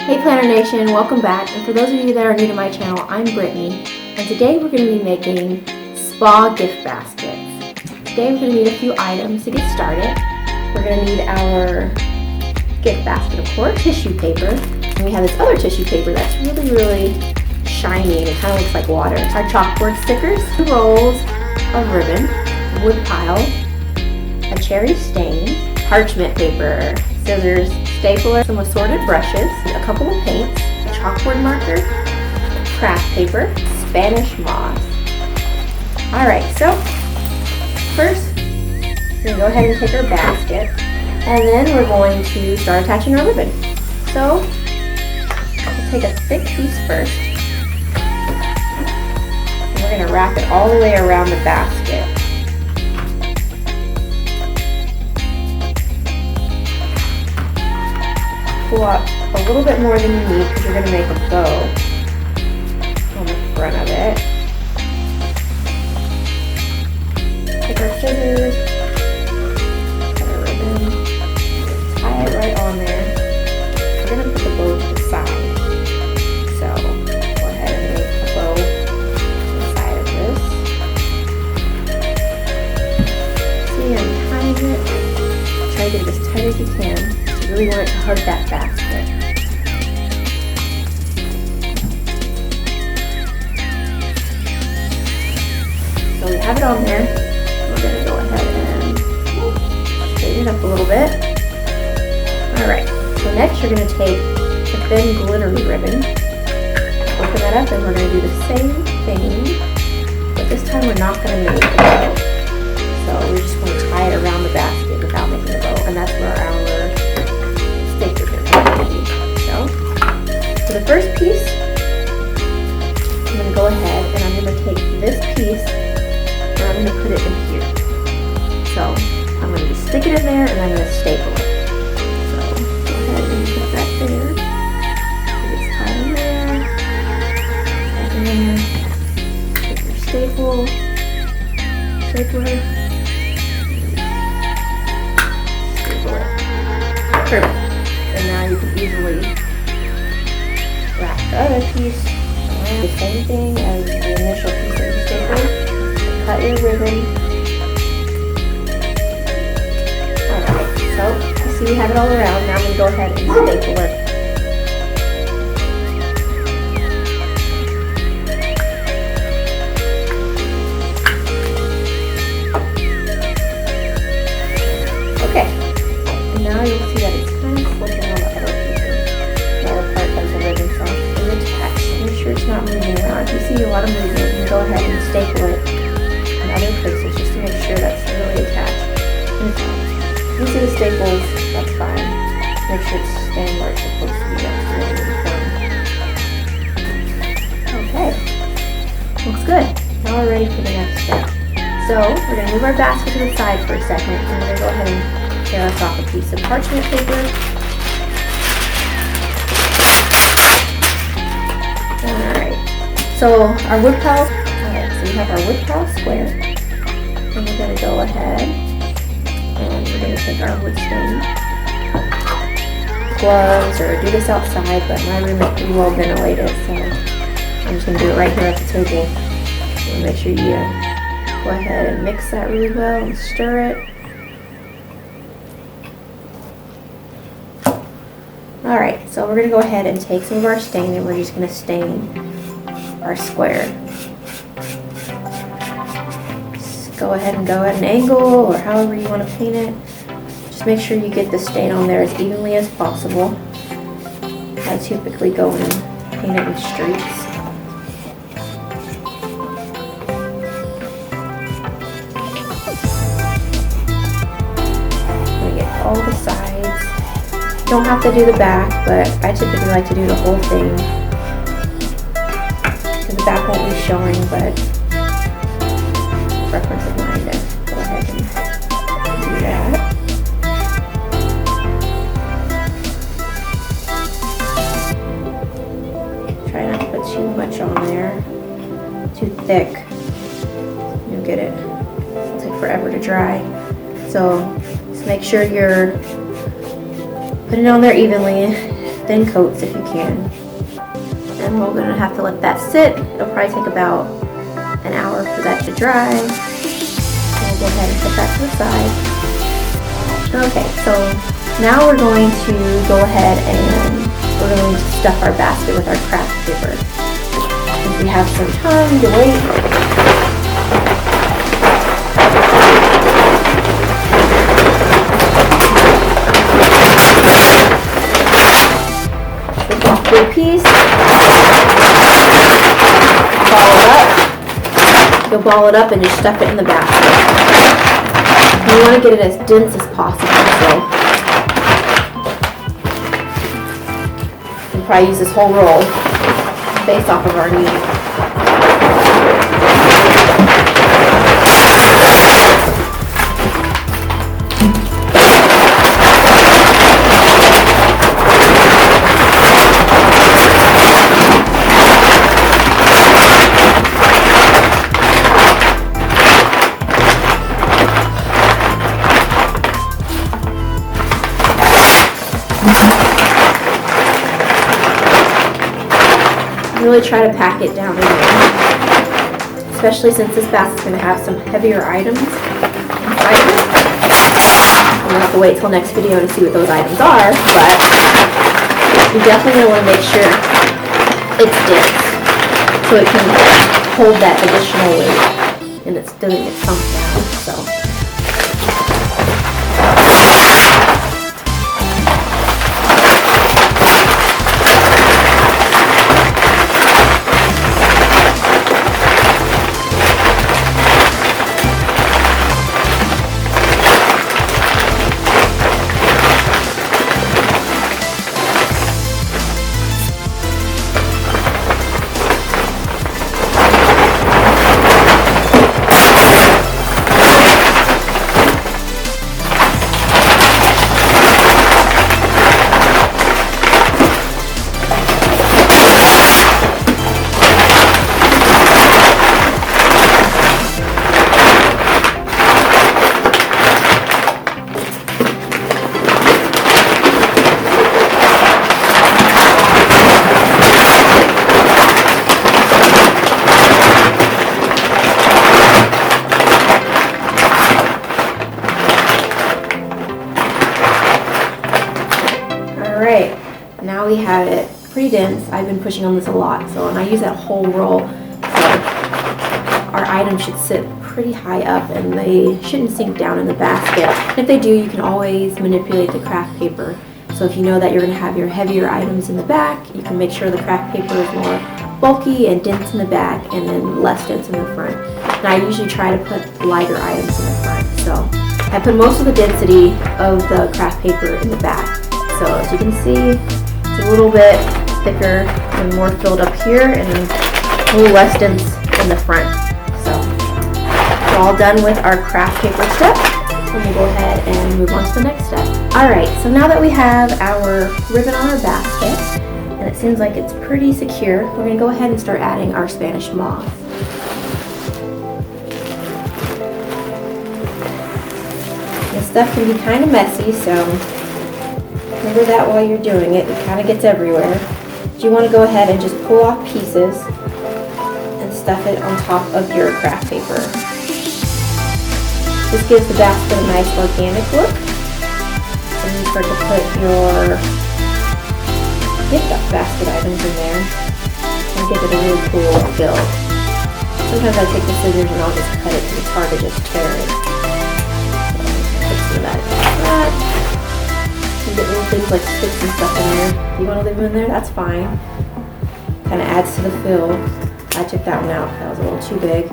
Hey PlanHer Nation, welcome back. And for those of you that are new to my channel, I'm Brittany, and today we're going to be making spa gift baskets. Today we're going to need a few items to get started. We're going to need our gift basket, of course, tissue paper, and we have this other tissue paper that's really shiny and it kind of looks like water. Our chalkboard stickers, 2 rolls of ribbon, wood pile, a cherry stain, parchment paper, scissors, stapler, some assorted brushes, a couple of paints, a chalkboard marker, craft paper, Spanish moss. Alright, so first we're going to go ahead and take our basket and then we're going to start attaching our ribbon. So we'll take a thick piece first and we're going to wrap it all the way around the basket. Pull out a little bit more than you need because you're going to make a bow on the front of it. Take our scissors, cut our ribbon, tie it right on there. We're going to put the bow to the side. So go ahead and make a bow on the side of this. See, I'm tying it. Try to get it as tight as you can. You really want it to hug that basket. So we have it on there. We're going to go ahead and straighten it up a little bit. Alright, so next you're going to take a thin glittery ribbon, open that up, and we're going to do the same thing, but this time we're not going to make a bow. So we're just going to tie it around the basket without making a bow, and that's where our stickers are going to be. So, for the first piece, I'm going to go ahead and I'm going to take this piece and I'm going to put it in here. So, I'm going to just stick it in there and I'm going to staple it. So, go ahead and put that there. It's tied in there. And then, take your stapler. Staple it. Perfect. And now you can easily wrap the other piece around the same thing as the initial piece that you stapled. Cut your ribbon. Alright, so you see we have it all around. Now I'm going to go ahead and staple it. Okay, and now you'll see that it's kind of slipping on the other pieces. The other part of the ribbon, so it's attached. Make sure it's not moving around. If you see a lot of movement, you can go ahead and staple it in other places just to make sure that's really attached. And you see the staples, that's fine. Make sure it's staying where it's supposed to be. That's really important. Okay, looks good. Now we're ready for the next step. So we're going to move our basket to the side for a second, and we're going to go ahead and tear us off a piece of parchment paper. Alright, so our wood pile, so we have our wood pile square, and we're going to go ahead and we're going to take our wood stain, gloves, or do this outside, but my room is pretty well ventilated, so I'm just going to do it right here at the table. So make sure you go ahead and mix that really well and stir it. Alright, so we're going to go ahead and take some of our stain and we're just going to stain our square. Just go ahead and go at an angle or however you want to paint it. Just make sure you get the stain on there as evenly as possible. I typically go and paint it in streaks. All the sides. You don't have to do the back, but I typically like to do the whole thing. Because the back won't be showing, but preference of mine to go ahead and do that. Try not to put too much on there. Too thick. You'll get it. It'll take forever to dry. So make sure you're putting it on there evenly. thin coats if you can. And we're gonna have to let that sit. It'll probably take about an hour for that to dry. We'll go ahead and put that to the side. Okay, so now we're going to go ahead and we're going to stuff our basket with our craft paper. If we have some time to wait. Take off the piece. Ball it up. You'll ball it up and just stuff it in the basket. You want to get it as dense as possible, so we'll probably use this whole roll based off of our need. Really try to pack it down in there, especially since this basket's going to have some heavier items inside it. We'll have to wait till next video to see what those items are, but you definitely want to make sure it's dense so it can hold that additional weight and it doesn't get sunk down. So. Alright, now we have it pretty dense. I've been pushing on this a lot, and I use that whole roll, so our items should sit pretty high up and they shouldn't sink down in the basket. And if they do, you can always manipulate the craft paper. So if you know that you're going to have your heavier items in the back, you can make sure the craft paper is more bulky and dense in the back and then less dense in the front. And I usually try to put lighter items in the front. So I put most of the density of the craft paper in the back. So as you can see, it's a little bit thicker and more filled up here and a little less dense in the front. So we're all done with our craft paper step. We'll go ahead and move on to the next step. Alright, so now that we have our ribbon on our basket, and it seems like it's pretty secure, we're going to go ahead and start adding our Spanish moss. This stuff can be kind of messy, so remember that while you're doing it. It kind of gets everywhere. But you want to go ahead and just pull off pieces and stuff it on top of your craft paper. This gives the basket a nice organic look. And you start to put your gift basket items in there and give it a really cool feel. Sometimes I take the scissors and I'll just cut it because it's hard to just tear it. So put some of that like that. You get little things like sticks and stuff in there. If you want to leave them in there, that's fine. Kind of adds to the fill. I took that one out. That was a little too big.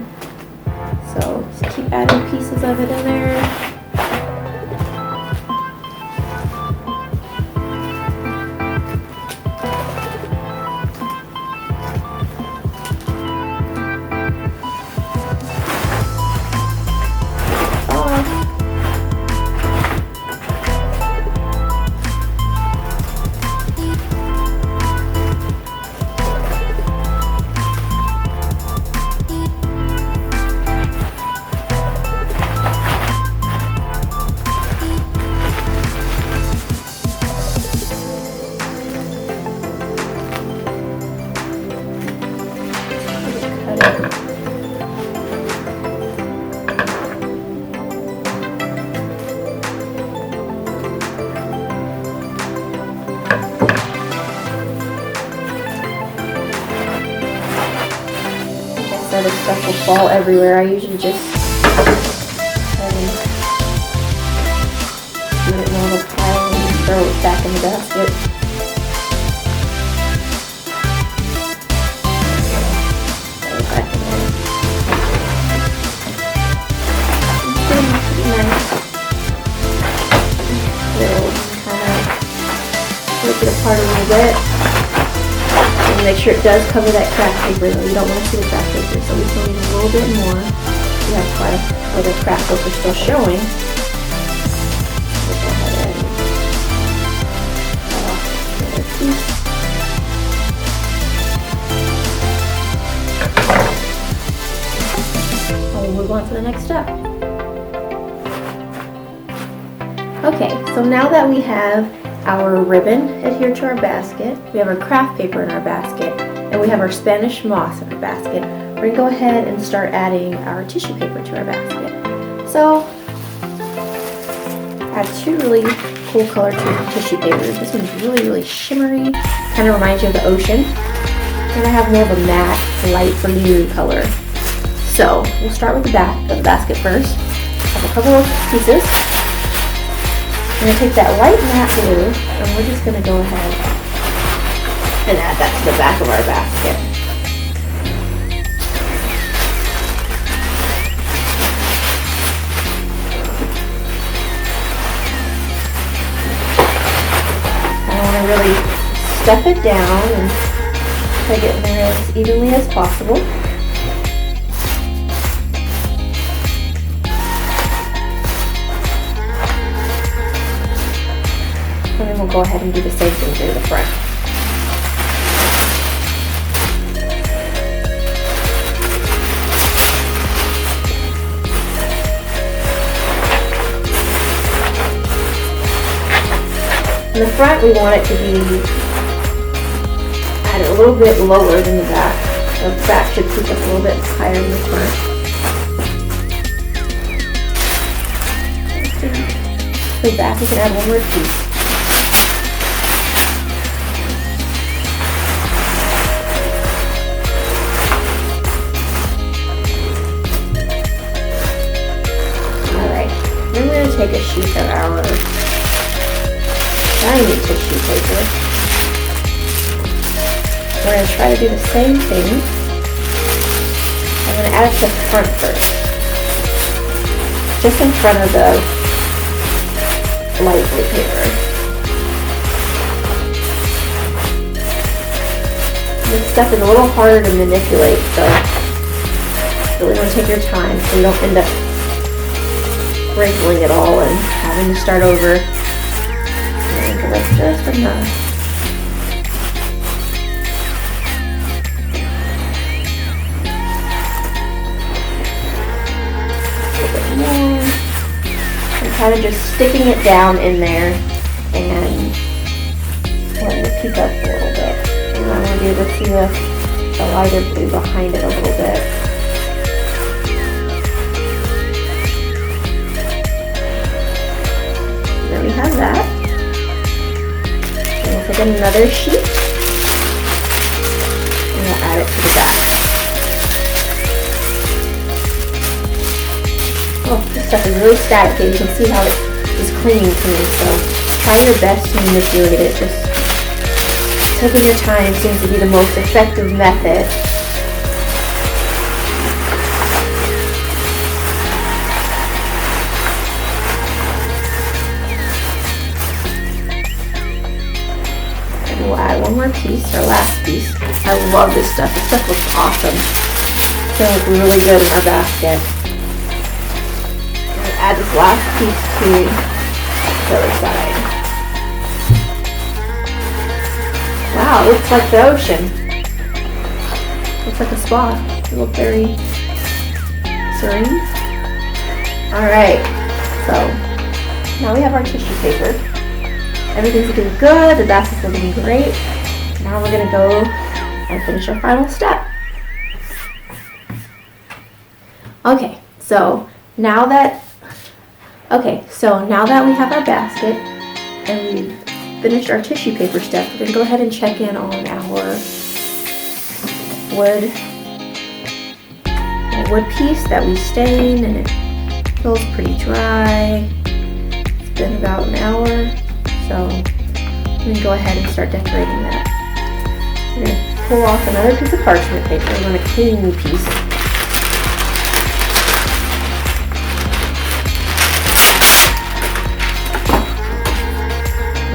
So just keep adding pieces of it in there. or this stuff will fall everywhere. I usually just do it in a little pile and throw it back in the basket. Throw it back in there. It's getting pretty nice. It'll kind of break it apart a little bit. And make sure it does cover that craft paper though. You don't want to see the craft paper, so we still need a little bit more. That's why the craft book is still showing. We'll go ahead and cut off another piece. And we'll move on to the next step. Okay, so now that we have our ribbon adhered to our basket, we have our craft paper in our basket, and we have our Spanish moss in our basket, we're going to go ahead and start adding our tissue paper to our basket. So, I have two really cool colored tissue papers. This one's really shimmery, kind of reminds you of the ocean. And I have more of a matte, light blue color. So, we'll start with the back of the basket first. I have a couple of pieces. I'm going to take that light matte blue, and we're just going to go ahead and add that to the back of our basket. I want to really stuff it down and try to get in there as evenly as possible. And then we'll go ahead and do the same thing to the front. In the front, we want it to be at a little bit lower than the back. The back should peak up a little bit higher than the front. For the back, we can add one more piece. Then we're going to take a sheet of our shiny tissue paper. We're going to try to do the same thing. I'm going to add it to the front first. Just in front of the light blue paper. This stuff is a little harder to manipulate, so you really want to take your time so you don't end up wrinkling it all and having to start over. And that's just enough. A little bit more. I'm kind of just sticking it down in there and letting it peek up a little bit. And I want to be able to see the lighter blue behind it a little bit. We have that. And we'll take another sheet and we'll add it to the back. Oh, this stuff is really static. You can see how it is clinging to me, so try your best to manipulate it. Just taking your time seems to be the most effective method. We'll add one more piece, our last piece. I love this stuff. This stuff looks awesome. It's going to look really good in our basket. We'll add this last piece to the other side. Wow, it looks like the ocean. Looks like a spa. It looks very serene. Alright, so now we have our tissue paper. Everything's looking good, the basket's looking great. Now we're going to go and finish our final step. Okay, so now that we have our basket and we've finished our tissue paper step, we're going to go ahead and check in on our wood wood piece that we stained, and it feels pretty dry. It's been about an hour, so I'm going to go ahead and start decorating that. We're going to pull off another piece of parchment paper. I'm going to clean the piece.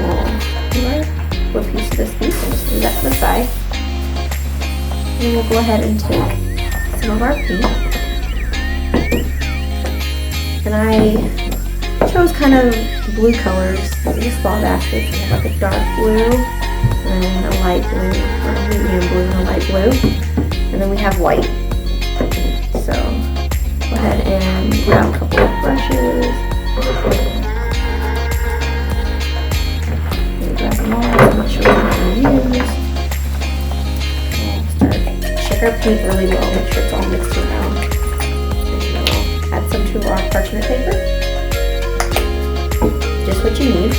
We'll do a piece of this piece and just move that to the side. And we'll go ahead and take some of our paint. And I chose kind of blue colors in the small baskets. We have like a dark blue and a light blue, or a medium blue and a light blue. And then we have white. So go ahead and grab a couple of brushes. Grab them all. I'm not sure what I'm going to use. Check our paint really well, make sure it's all mixed around. And we'll add some to our parchment paper. Just what you need.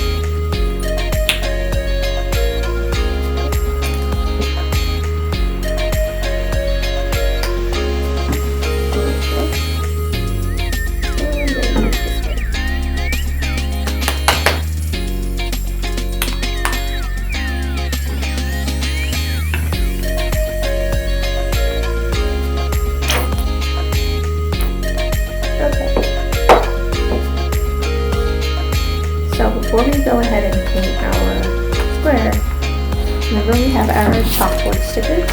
Before we go ahead and paint our square, remember we have our chalkboard stickers,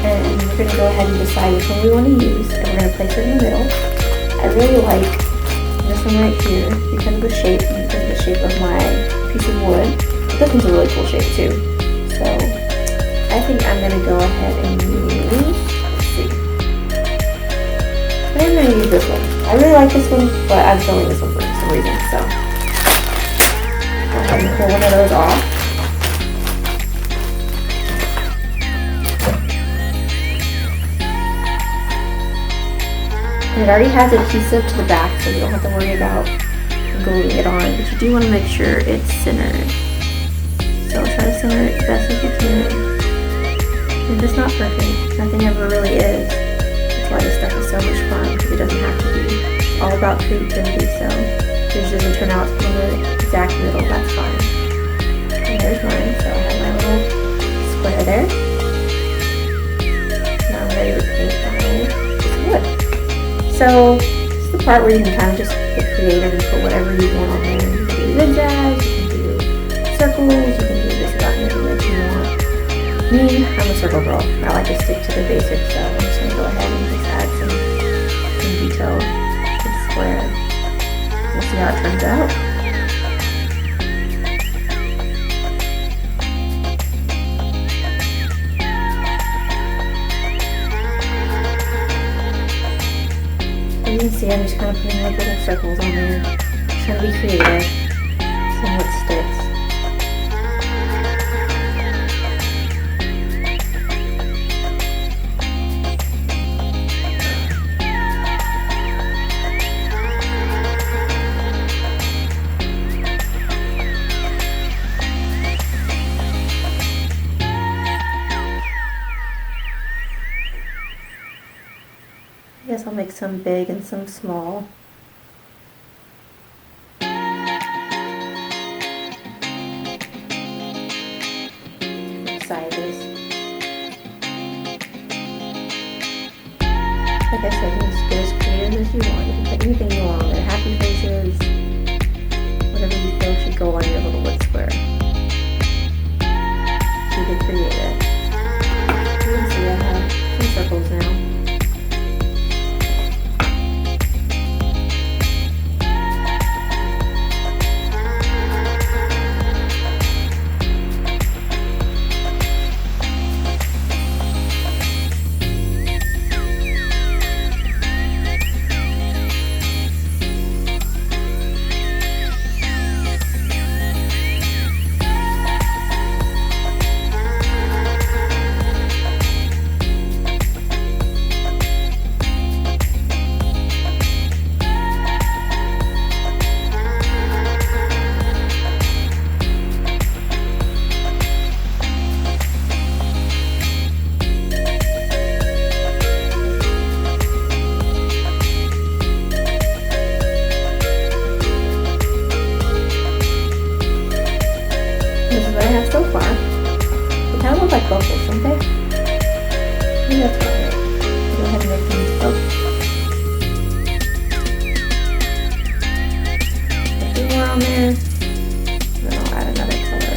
and we're going to go ahead and decide which one we want to use, and we're going to place it in the middle. I really like this one right here because of the shape and because of the shape of my piece of wood. This one's a really cool shape too, so I think I'm going to go ahead and use, let's see, I think I'm going to use this one. I really like this one, but I'm filling this one for some reason, so go ahead and pull one of those off. And it already has adhesive to the back, so you don't have to worry about gluing it on, but you do want to make sure it's centered. So try to center it as best as you can. If it's not perfect, nothing ever really is. That's why this stuff is so much fun, because it doesn't have to be all about creativity, so if it doesn't turn out in the exact middle, that's fine. And there's mine, so I have my little square there. Now I'm ready to paint my wood. So this is the part where you can kind of just get creative and put whatever you want on there. You can do zigzags, you can do circles, you can do just about anything that you want. Me, I'm a circle girl. I like to stick to the basics, so I'm just going to go ahead and just add some detail to the square. We'll see how it turns out. You can see I'm just kind of putting like little circles on there. Just trying to be creative. See what sticks. I guess I'll make some big and some small. Sizes. Like I said, you can just get as creative as you want. You can put anything you want on there. Happy faces, whatever you feel should go on your little wood square. Keep it creative. You can see I have some circles now. look like bubbles, don't they? Maybe that's about right. Go ahead and make them bubbles. A few more on there. And then I'll add another color.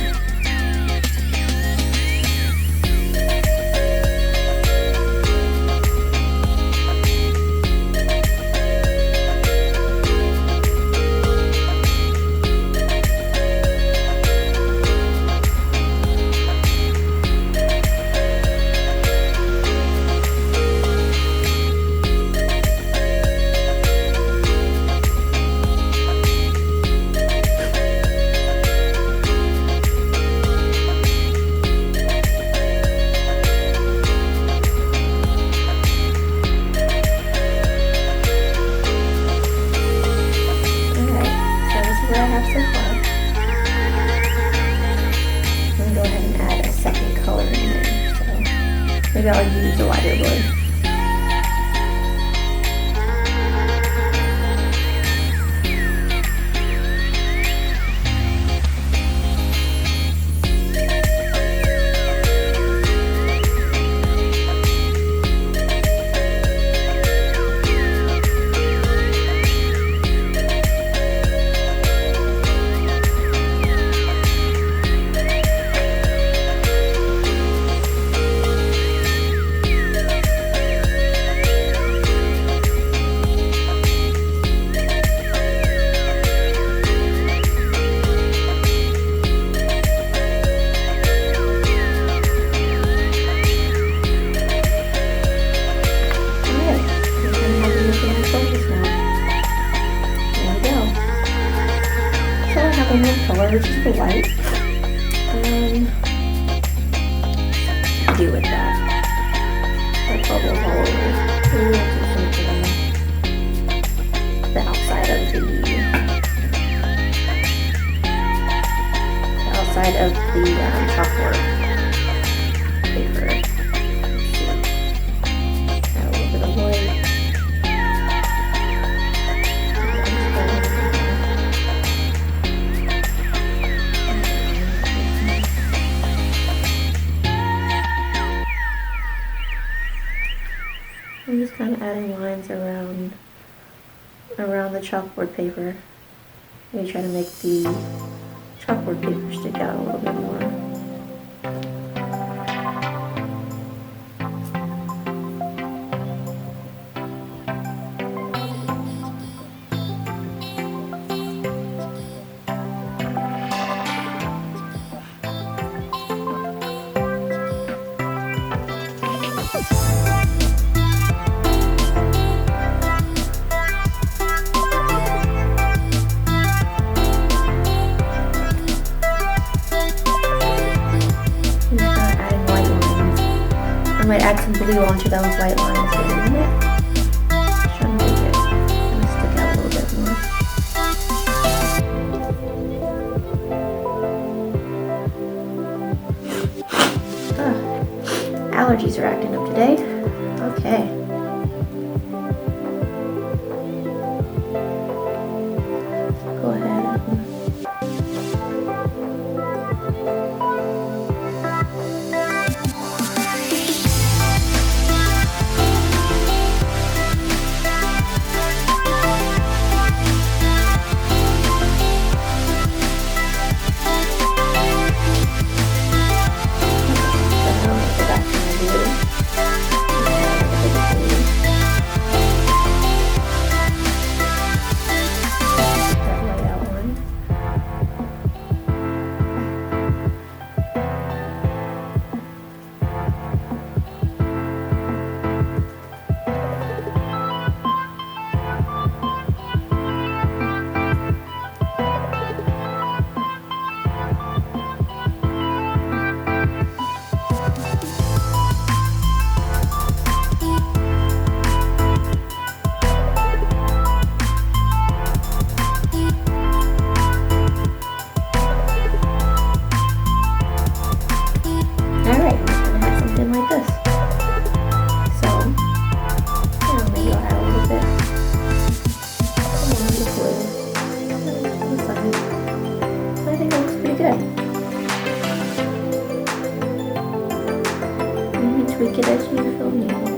Maybe I'll use a lighter blue. Colors to the white. Do with that. Like bubbles all over. Maybe we'll do something on the outside of the chalkboard paper. Let's see. Add a little bit of white. I'm just kind of adding lines around the chalkboard paper. Maybe try to make the chalkboard paper stick out a little bit more. I might add some blue onto those white lines for a minute. Just trying to make it kind of stick out a little bit more. Allergies are acting up today. Okay. Go ahead and tweak it as you feel needed.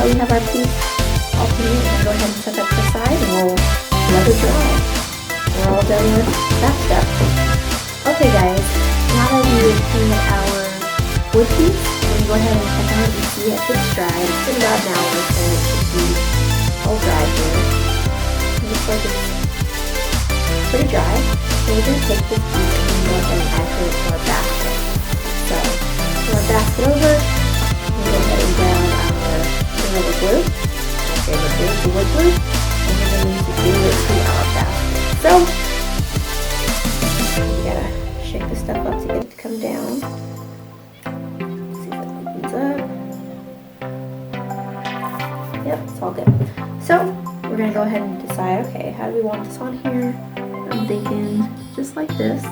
We have our piece all clean. We're going to go ahead and set that to the side and we'll let it dry. We're all done with that step. Okay guys, now that we've cleaned our wood piece, we're going to go ahead and check on it and see if it's dry. It's been about an hour, so it should be all dry here. It looks like it's pretty dry. So we're going to take this piece and go ahead and add it to our basket. So, turn our basket over, we'll go ahead and grab the glue, my favorite glue, the wood glue, and we're going to use to glue it to our basket. So, we gotta shake this stuff up to get it to come down. Let's see if it opens up. Yep, it's all good. So, we're going to go ahead and decide, okay, how do we want this on here? I'm thinking just like this.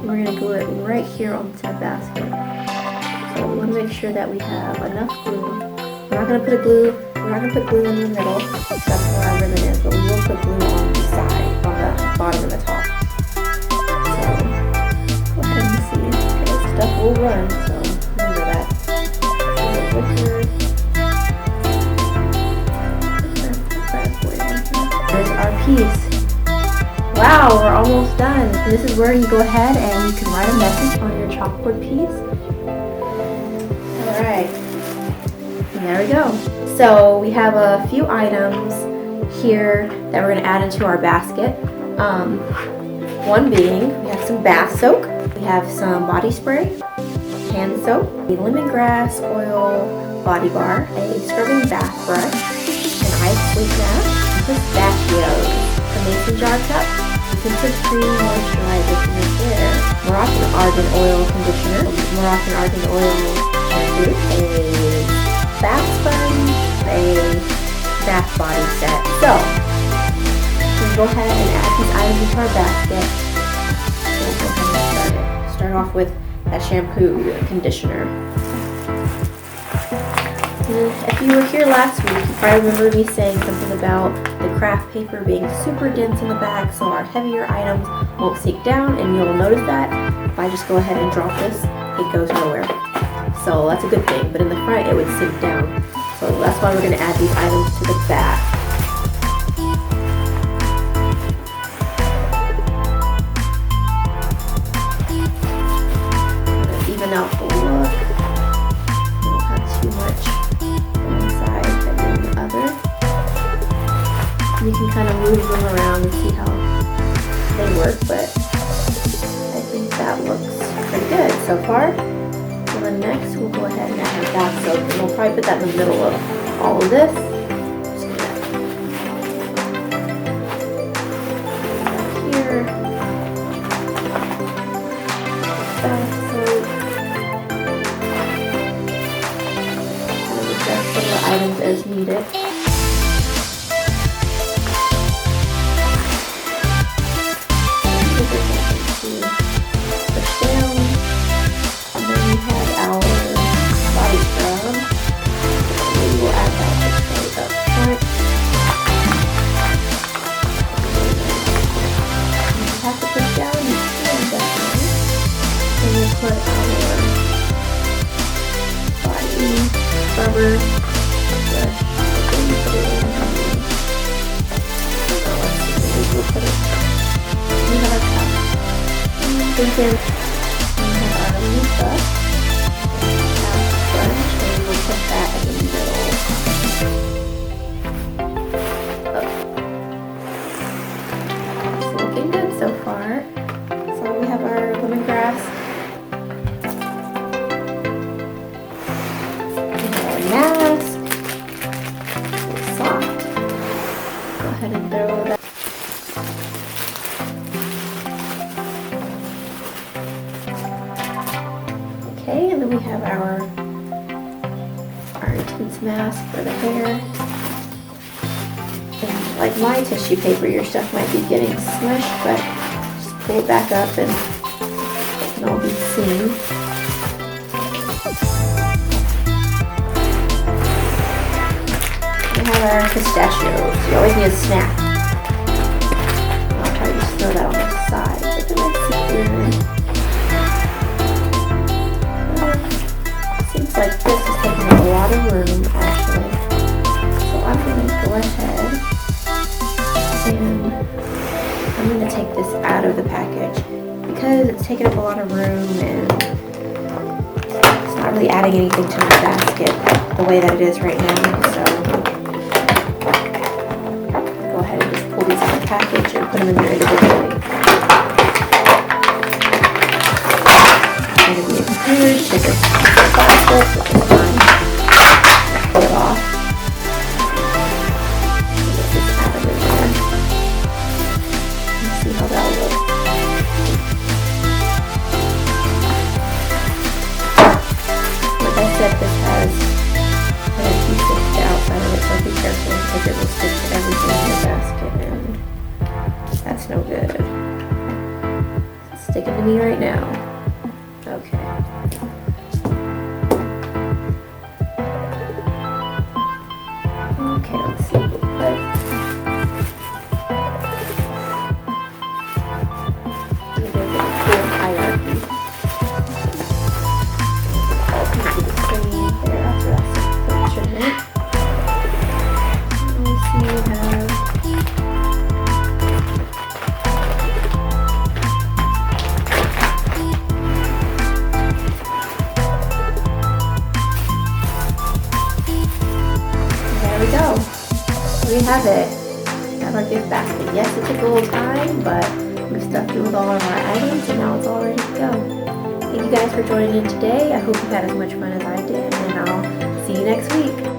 We're going to glue it right here onto our basket. So, we want to make sure that we have enough glue. We're not going to put glue in the middle, that's where our ribbon is, but we will put glue on the side, on the bottom and the top. So, go ahead and see. Okay, stuff will run, so remember that. There's our piece. Wow, we're almost done. And this is where you go ahead and you can write a message on your chalkboard piece. Alright. And there we go. So we have a few items here that we're going to add into our basket. One being, we have some bath soak, we have some body spray, hand soap, a lemongrass oil body bar, a scrubbing bath brush, an ice sleep mask, pistachios, a mason jar cup, tinted cream moisturizer for your hair, Moroccan argan oil conditioner, Moroccan argan oil shampoo, a bath sponge, a bath body set. So, we'll go ahead and add these items into our basket. We'll go ahead and start off with that shampoo and conditioner. And if you were here last week, you probably remember me saying something about the craft paper being super dense in the back, so our heavier items won't sink down, and you'll notice that if I just go ahead and drop this, it goes nowhere. So that's a good thing, but in the front it would sink down. So that's why we're going to add these items to the back. Even out the look. We don't have too much on one side and then the other. You can kind of move them around and see how they work, but I think that looks pretty good so far. So then next we'll go ahead and add our bath soap, and we'll probably put that in the middle of all of this. Here, bath soap, and adjust some of the items as needed. Put our body scrubber brush, we'll put it, we have our cup, we have our loofah, brush, and we'll put that in the middle. It's looking good so far. So we have our lemongrass mask. It's soft. Go ahead and throw that. Okay, and then we have our intense mask for the hair. And like my tissue paper, your stuff might be getting smushed, but just pull it back up and can all be seen. We have our pistachios. You always need a snack. I'll try to just throw that on the side, but then let's see here. Seems like this is taking up a lot of room, actually. So I'm going to go ahead and I'm going to take this out of the package because it's taking up a lot of room and it's not really adding anything to the basket the way that it is right now. So go ahead and just pull these out of the package and put them in there individually. I'm going to be encouraged to take this plastic, which is fine. Pull it off. Get this out of there. Let's see how that looks. Like I said, this has an adhesive to the outside of it, so be careful because it will stick to everything in the basket, and that's no good. It's sticking to me right now. Okay. Okay, let's see. There's a cool hierarchy. All can do the same there after that section, right? Let's see, we have there we go. We have it. We have our gift basket. Yes, it took a little time, but we stuffed it with all of our items and now it's all ready to go. Thank you guys for joining in today. I hope you had as much fun as I did, and I'll see you next week.